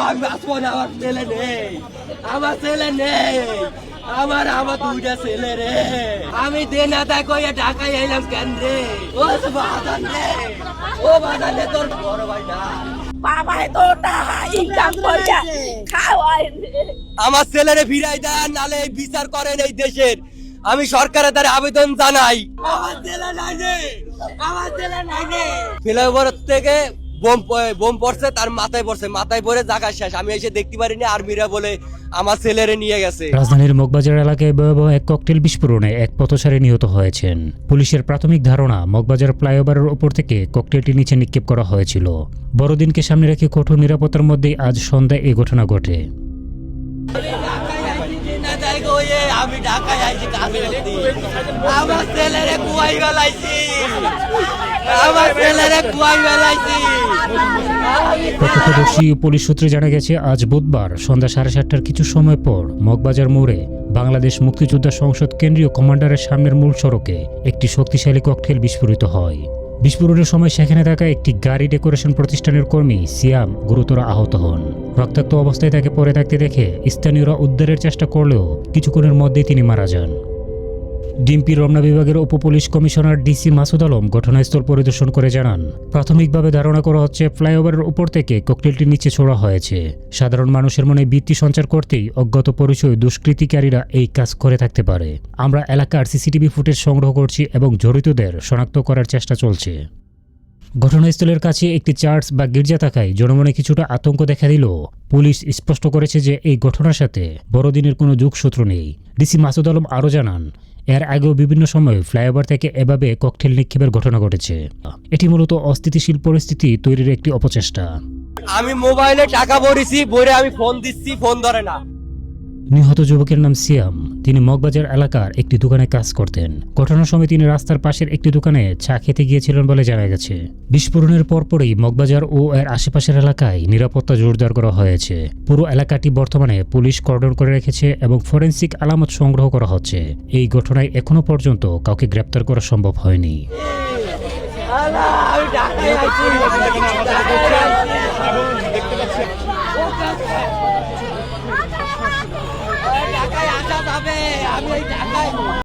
আমি বাঁচবো না, আমার ছেলে নেই, আমার ছেলে নেই, আমার দুইটা ছেলে রে। আমি দেনা তা কইয়া ঢাকায় এলাম কেন রে? ও বাজান রে, ও বাজান রে, তোর বড় ভাই না বাবাই তো টাকা ইনকাম কইরা খাওয়ায়। আমার ছেলেরে ফিরাই দেন, নালে এই বিচার করেন এই দেশের। আমি সরকারের দ্বারা আবেদন জানাই। আমার ছেলে নাই রে, আমার ছেলে নাই রে। ফ্লাইওভার থেকে বোম পড়ছে, তার মাথায় পড়ছে, মাথায় পড়ে জায়গা শেষ। আমি এসে দেখতে পারিনি, আর্মিরা বলে আমার ছেলেরে নিয়ে গেছে। রাজধানীর মগবাজার এলাকায় ভয়াবহ এক ককটেল বিস্ফোরণে এক পথচারী নিহত হয়েছেন। পুলিশের প্রাথমিক ধারণা, মগবাজার ফ্লাইওভারের উপর থেকে ককটেলটি নিচে নিক্ষেপ করা হয়েছিল। বড়দিনকে সামনে রেখে কঠোর নিরাপত্তার মধ্যেই আজ সন্ধ্যায় এই ঘটনা ঘটে। আমি ঢাকায় আইছি কাজ করতে, আমার ছেলেরে কুয়াই বেলাইছি, আমার ছেলেরে কুয়াই বেলাইছি। প্রত্যক্ষদর্শী ও পুলিশ সূত্রে জানা গেছে, আজ বুধবার সন্ধ্যা 7:30টার কিছু সময় পর মগবাজার মোড়ে বাংলাদেশ মুক্তিযোদ্ধা সংসদ কেন্দ্রীয় কমান্ডারের সামনের মূল সড়কে একটি শক্তিশালী ককটেল বিস্ফোরিত হয়। বিস্ফোরণের সময় সেখানে থাকা একটি গাড়ি ডেকোরেশন প্রতিষ্ঠানের কর্মী সিয়াম গুরুতর আহত হন। রক্তাক্ত অবস্থায় তাকে পড়ে থাকতে দেখে স্থানীয়রা উদ্ধারের চেষ্টা করলেও কিছুক্ষণের মধ্যেই তিনি মারা যান। ডিএমপি রমনা বিভাগের উপপুলিশ কমিশনার ডিসি মাসুদ আলম ঘটনাস্থল পরিদর্শন করে জানান, প্রাথমিকভাবে ধারণা করা হচ্ছে ফ্লাইওভারের উপর থেকে ককটেলটি নিচে ছোড়া হয়েছে। সাধারণ মানুষের মনে ভীতি সঞ্চার করতেই অজ্ঞাত পরিচয় দুষ্কৃতিকারীরা এই কাজ করে থাকতে পারে। আমরা এলাকার সিসিটিভি ফুটেজ সংগ্রহ করছি এবং জড়িতদের শনাক্ত করার চেষ্টা চলছে। ঘটনাস্থলের কাছে একটি চার্চ বা গির্জা থাকায় জনমনে কিছুটা আতঙ্ক দেখা দিলেও পুলিশ স্পষ্ট করেছে যে এই ঘটনার সাথে বড়দিনের কোনো যোগসূত্র নেই। ডিসি মাসুদ আলম আরও জানান, এর আগেও বিভিন্ন সময় ফ্লাইওভার থেকে এভাবে ককটেল নিক্ষেপের ঘটনা ঘটেছে। এটি মূলত অস্থিতিশীল পরিস্থিতি তৈরির একটি অপচেষ্টা। আমি মোবাইলে টাকা ভরেছি, ভরে আমি ফোন দিচ্ছি, ফোন ধরে না। নিহত যুবকের নাম সিয়াম। তিনি মগবাজার এলাকার একটি দোকানে কাজ করতেন। ঘটনার সময় তিনি রাস্তার পাশের একটি দোকানে চা খেতে গিয়েছিলেন বলে জানা গেছে। বিস্ফোরণের পরপরই মগবাজার ও এর আশেপাশের এলাকায় নিরাপত্তা জোরদার করা হয়েছে। পুরো এলাকাটি বর্তমানে পুলিশ কর্ডন করে রেখেছে এবং ফরেনসিক আলামত সংগ্রহ করা হচ্ছে। এই ঘটনায় এখনো পর্যন্ত কাউকে গ্রেপ্তার করা সম্ভব হয়নি। ঢাকায় আসা যাবে, আমি ঢাকায়